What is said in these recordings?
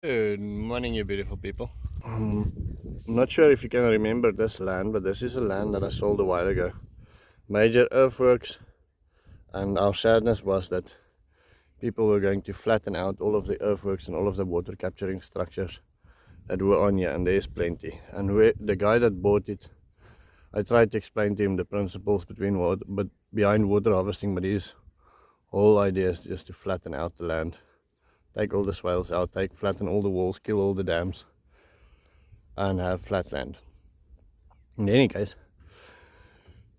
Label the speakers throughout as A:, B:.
A: Good morning, you beautiful people. I'm not sure if you can remember this land, but this is a land that I sold a while ago. Major earthworks, and our sadness was that people were going to flatten out all of the earthworks and all of the water capturing structures that were on here, and there's plenty. And the guy that bought it, I tried to explain to him the principles behind water harvesting, but his whole idea is just to flatten out the land. Take all the swales out, flatten all the walls, kill all the dams, and have flat land. In any case,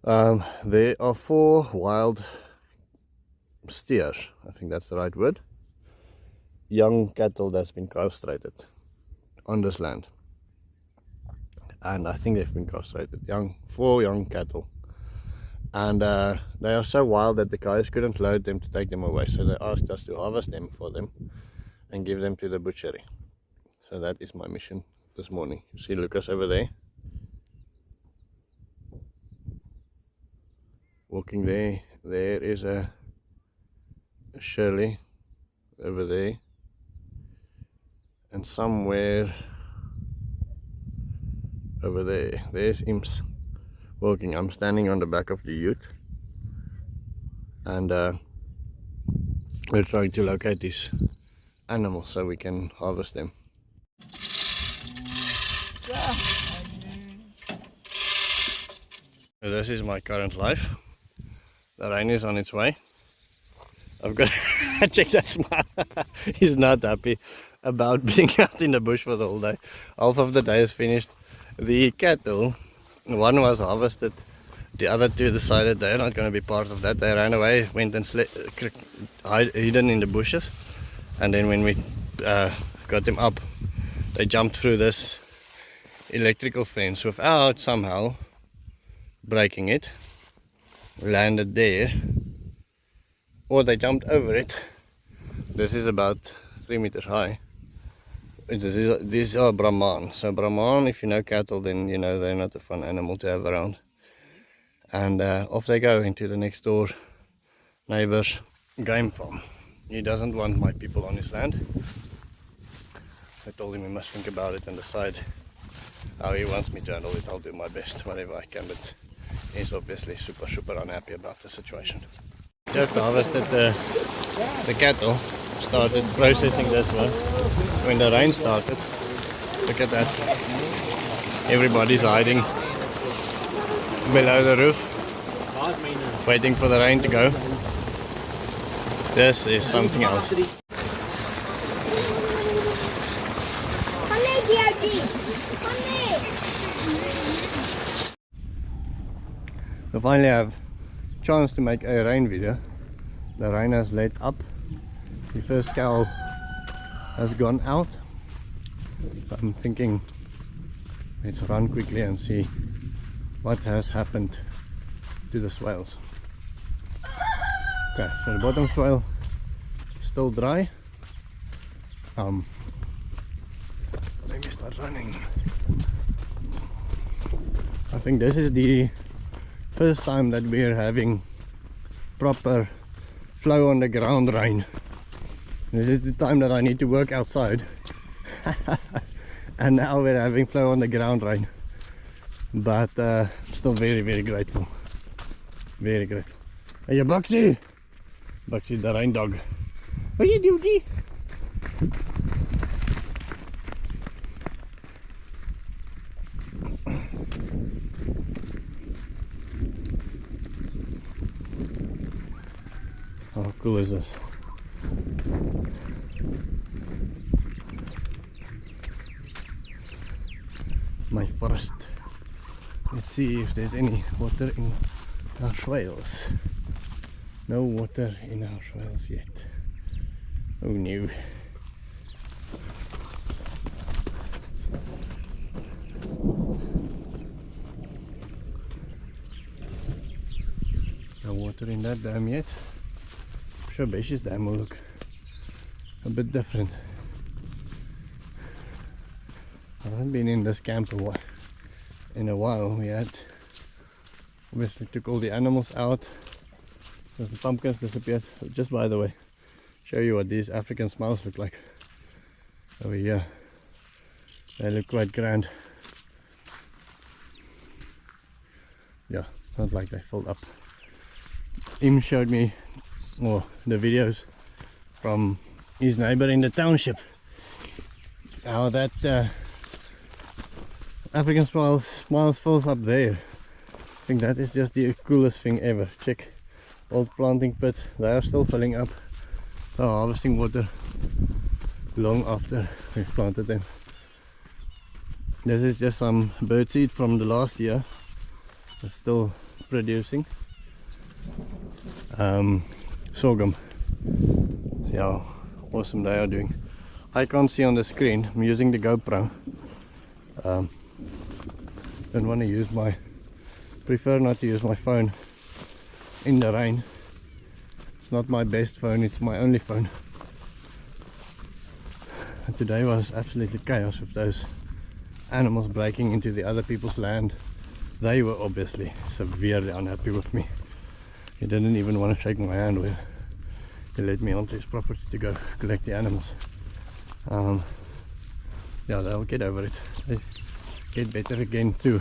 A: there are 4 wild steers, I think that's the right word, young cattle that's been castrated on this land. And I think they've been castrated, 4 young cattle. And they are so wild that the guys couldn't load them to take them away, so they asked us to harvest them for them and give them to the butchery. So that is my mission this morning. You see Lucas over there, walking there. There is a Shirley over there, and somewhere over there's Imps walking. I'm standing on the back of the ute, and we're trying to locate these animals so we can harvest them. So this is my current life. The rain is on its way. I've got check that smile. He's not happy about being out in the bush for the whole day. Half of the day is finished. The cattle, one was harvested, the other 2 decided they're not going to be part of that. They ran away, went and hidden in the bushes, and then when we got them up, they jumped through this electrical fence without somehow breaking it, landed there, or they jumped over it. This is about 3 meters high. These are Brahman. So Brahman, if you know cattle, then you know they're not a fun animal to have around. And off they go into the next door neighbor's game farm. He doesn't want my people on his land. I told him he must think about it and decide how he wants me to handle it. I'll do my best, whatever I can, but he's obviously super unhappy about the situation. Just harvested the cattle, started processing this one. When the rain started, look at that. Everybody's hiding below the roof, waiting for the rain to go. This is something else. So finally I have a chance to make a rain video. The rain has let up. The first cow has gone out. So I'm thinking let's run quickly and see what has happened to the swales. Okay, so the bottom swale is still dry. Let me start running. I think this is the first time that we are having proper flow on the ground rain. This is the time that I need to work outside. And now we're having flow on the ground rain. But I'm still very grateful. Very grateful. Hey, Buxy! Buxy the rain dog. What are you doing? How cool is this? My forest. Let's see if there's any water in our swales. No water in our swales yet. Oh no. No water in that dam yet. I'm sure Beish's dam will look a bit different. I haven't been in this camp in a while. We had obviously took all the animals out because the pumpkins disappeared. Just by the way, show you what these African smiles look like. over here. They look quite grand. Yeah, not like they filled up. Im showed me the videos from his neighbor in the township, how that African swales fills up there. I think that is just the coolest thing ever. Check old planting pits, they are still filling up. So harvesting water long after we've planted them. This is just some birdseed from the last year. They're still producing. Sorghum. See how awesome they are doing. I can't see on the screen, I'm using the GoPro. Don't want to use prefer not to use my phone in the rain. It's not my best phone, it's my only phone. And today was absolutely chaos with those animals breaking into the other people's land. They were obviously severely unhappy with me. He didn't even want to shake my hand when he led me onto his property to go collect the animals. Yeah, they'll get over it. They get better again too.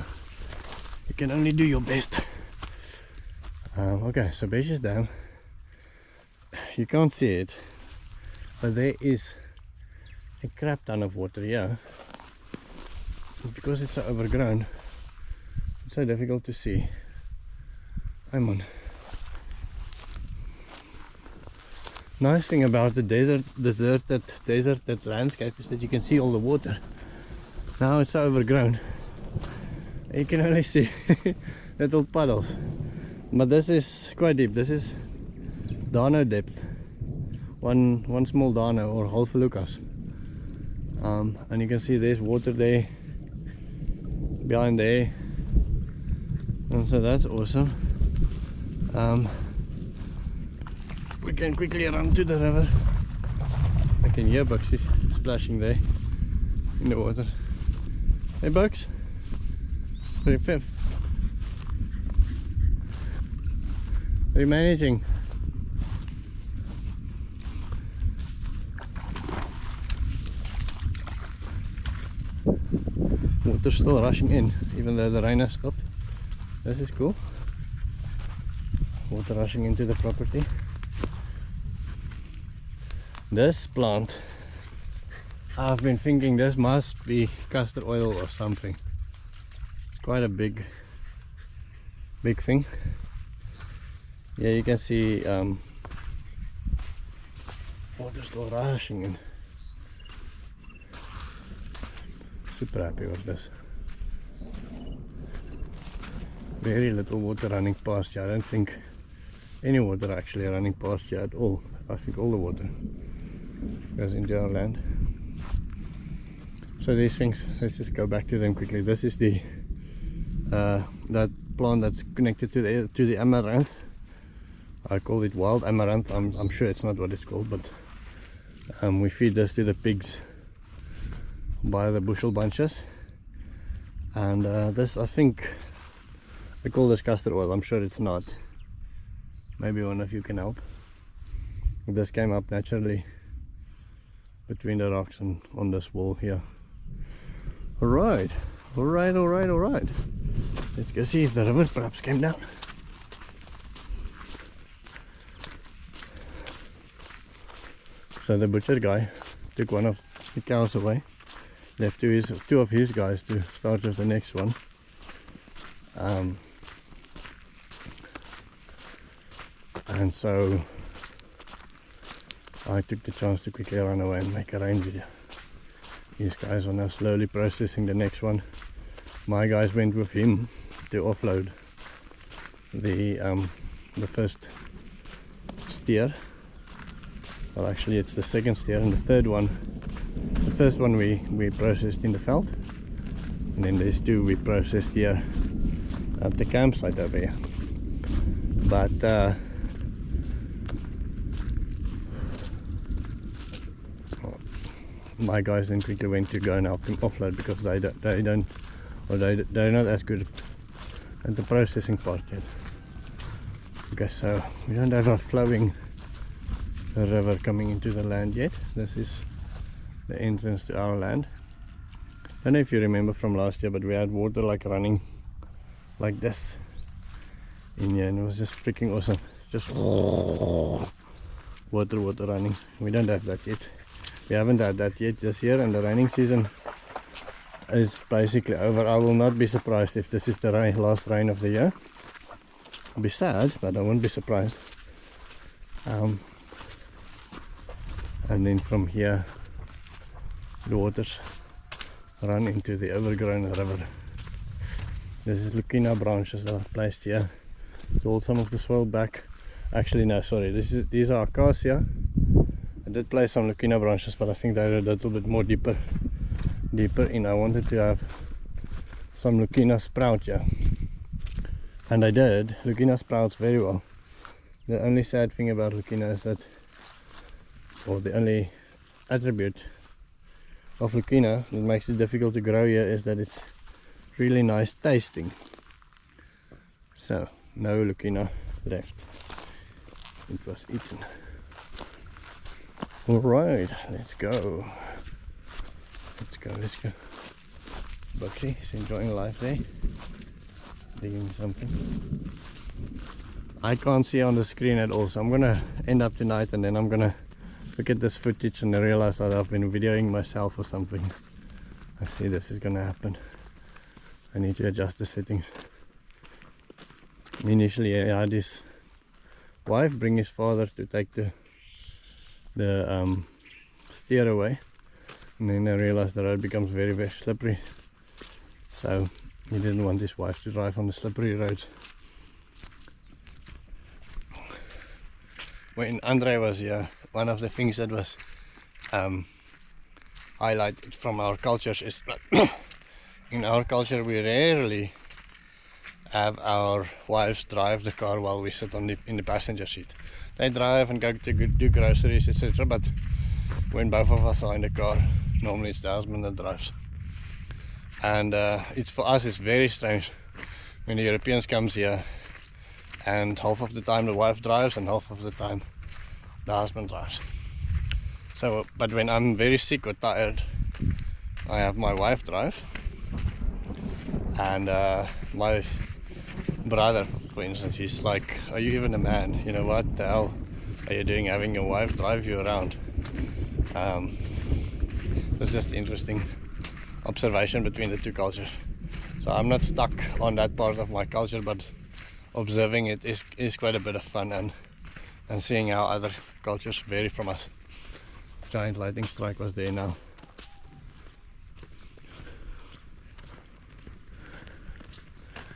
A: You can only do your best. Okay, so Besh is down. You can't see it, but there is a crap ton of water here. Because it's so overgrown, it's so difficult to see. I'm on. Nice thing about the deserted landscape is that you can see all the water. Now it's so overgrown, you can only see little puddles. But this is quite deep. This is Dano depth, one small Dano or half Lucas. And you can see there's water there, behind there, and so that's awesome. We can quickly run to the river. I can hear Bugs splashing there in the water. Hey Bugs, pretty fifth. Are you managing? Water's still rushing in, even though the rain has stopped. This is cool. Water rushing into the property. This plant, I've been thinking this must be castor oil or something. It's quite a big thing. Yeah, you can see water still rushing in. Super happy with this. Very little water running past here. I don't think any water actually running past here at all. I think all the water goes into our land. So these things, let's just go back to them quickly. This is the that plant that's connected to the amaranth. I call it wild amaranth. I'm sure it's not what it's called, but we feed this to the pigs by the bushel bunches. And this, I think I call this castor oil. I'm sure it's not. Maybe one of you can help. This came up naturally between the rocks and on this wall here. Alright, alright. Let's go see if the river perhaps came down. So the butcher guy took one of the cows away, left two of his guys to start with the next one. And so I took the chance to quickly run away and make a rain video. These guys are now slowly processing the next one. My guys went with him to offload the first steer. Well, actually it's the second steer, and the third one, the first one we processed in the veld, and then there's two we processed here at the campsite over here. But my guys then quickly went to go and help him offload, because they're not as good at the processing part yet. Okay, so we don't have a flowing river coming into the land yet. This is the entrance to our land. I don't know if you remember from last year, but we had water like running like this in here, and it was just freaking awesome. Just water running. We don't have that yet. We haven't had that yet this year, and the raining season is basically over. I will not be surprised if this is the last rain of the year. I'll be sad, but I won't be surprised. And then from here the waters run into the overgrown river. This is Lucina branches that I've placed here to hold some of the soil back. Actually no, sorry, these are acacia. I did place some Lucina branches, but I think they're a little bit more deeper in. I wanted to have some Lucina sprout here, and I did. Lucina sprouts very well. The only sad thing about Lucina is that, or the only attribute of Lucina that makes it difficult to grow here, is that it's really nice tasting. So no Lucina left. It was eaten. Alright, let's go. Let's go. Bugsy is enjoying life there. Digging something. I can't see on the screen at all, so I'm gonna end up tonight and then I'm gonna look at this footage and I realize that I've been videoing myself or something. I see this is gonna happen. I need to adjust the settings. Initially I had his wife bring his father to take the steer away, and then I realized the road becomes very, very slippery, so he didn't want his wife to drive on the slippery roads. When Andre was here, one of the things that was highlighted from our cultures is that in our culture we rarely have our wives drive the car while we sit in the passenger seat. They drive and go to do groceries, etc. But when both of us are in the car, normally it's the husband that drives. And it's, for us, it's very strange when the Europeans comes here and half of the time the wife drives and half of the time the husband drives. So, but when I'm very sick or tired, I have my wife drive, and my brother, for instance, he's like, "Are you even a man? You know, what the hell are you doing having your wife drive you around?" It's just interesting observation between the two cultures. So I'm not stuck on that part of my culture, but observing it is quite a bit of fun, and seeing how other cultures vary from us. Giant lightning strike was there now.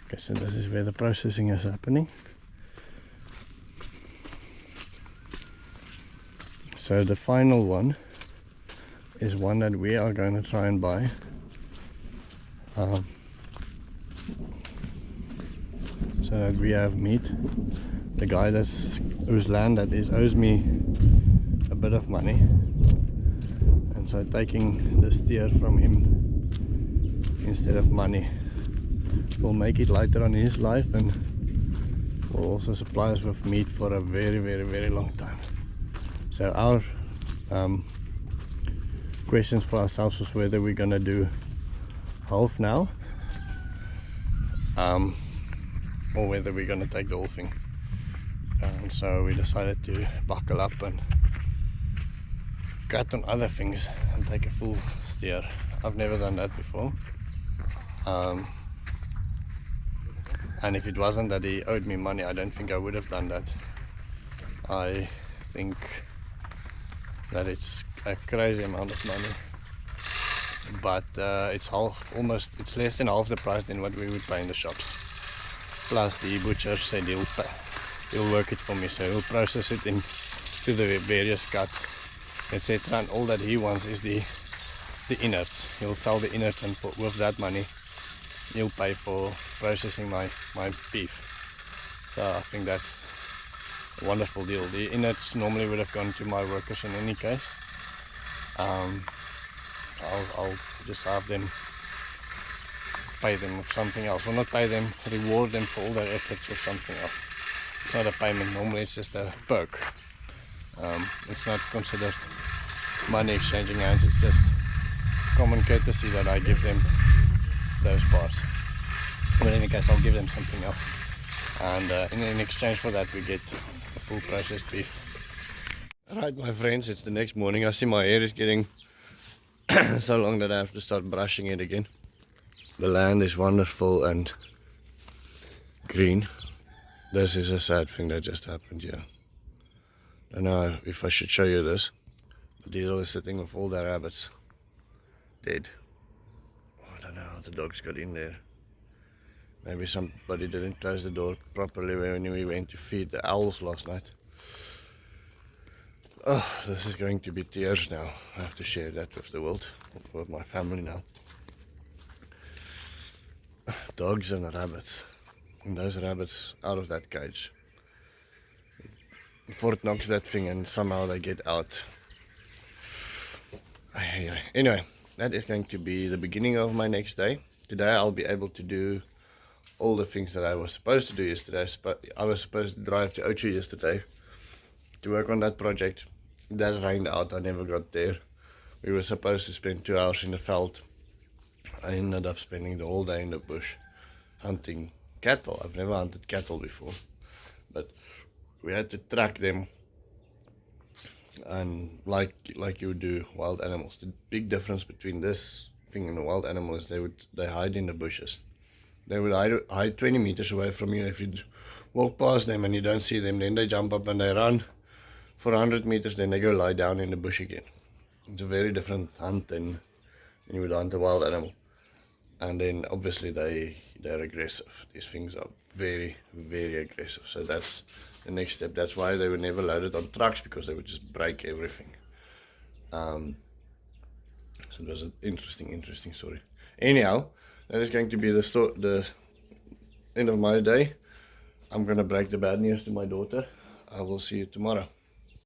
A: Okay, so this is where the processing is happening. So the final one is one that we are going to try and buy. So that we have meat. The guy whose land that is owes me a bit of money, and so taking the steer from him instead of money will make it lighter on his life, and will also supply us with meat for a very, very, very long time. So our questions for ourselves was whether we're gonna do half now, or whether we're gonna take the whole thing. And so we decided to buckle up and cut on other things and take a full steer. I've never done that before. And if it wasn't that he owed me money, I don't think I would have done that. I think that it's a crazy amount of money, but it's it's less than half the price than what we would pay in the shops. Plus the butcher said he'll work it for me, so he'll process it into the various cuts, etc. And all that he wants is the innards. He'll sell the innards, and with that money he'll pay for processing my beef. So I think that's a wonderful deal. The innards normally would have gone to my workers in any case. I'll just have them, pay them with something else, or not pay them, reward them for all their efforts with something else. It's not a payment, normally it's just a perk. It's not considered money exchanging hands. It's just common courtesy that I give them those parts. But in any case, I'll give them something else. And in exchange for that, we get a full processed beef. Alright, my friends, it's the next morning. I see my hair is getting so long that I have to start brushing it again. The land is wonderful and green. This is a sad thing that just happened here. I don't know if I should show you this. But Diesel is sitting with all the rabbits dead. I don't know how the dogs got in there. Maybe somebody didn't close the door properly when we went to feed the owls last night. Oh, this is going to be tears now. I have to share that with the world, with my family now. Dogs and rabbits. And those rabbits out of that cage. Fort knocks that thing and somehow they get out. Anyway, that is going to be the beginning of my next day. Today I'll be able to do all the things that I was supposed to do yesterday. I was supposed to drive to Ocho yesterday to work on that project. That rained out, I never got there. We were supposed to spend 2 hours in the veld. I ended up spending the whole day in the bush hunting cattle. I've never hunted cattle before, but we had to track them, and like you would do wild animals. The big difference between this thing and a wild animal is they hide in the bushes. They would hide 20 meters away from you. If you walk past them and you don't see them, then they jump up and they run for 100 meters, then they go lie down in the bush again. It's a very different hunt than you would hunt a wild animal. And then obviously they're aggressive. These things are very, very aggressive. So that's the next step. That's why they were never loaded on trucks, because they would just break everything. So it was an interesting story. Anyhow, that is going to be the end of my day. I'm gonna break the bad news to my daughter. I will see you tomorrow.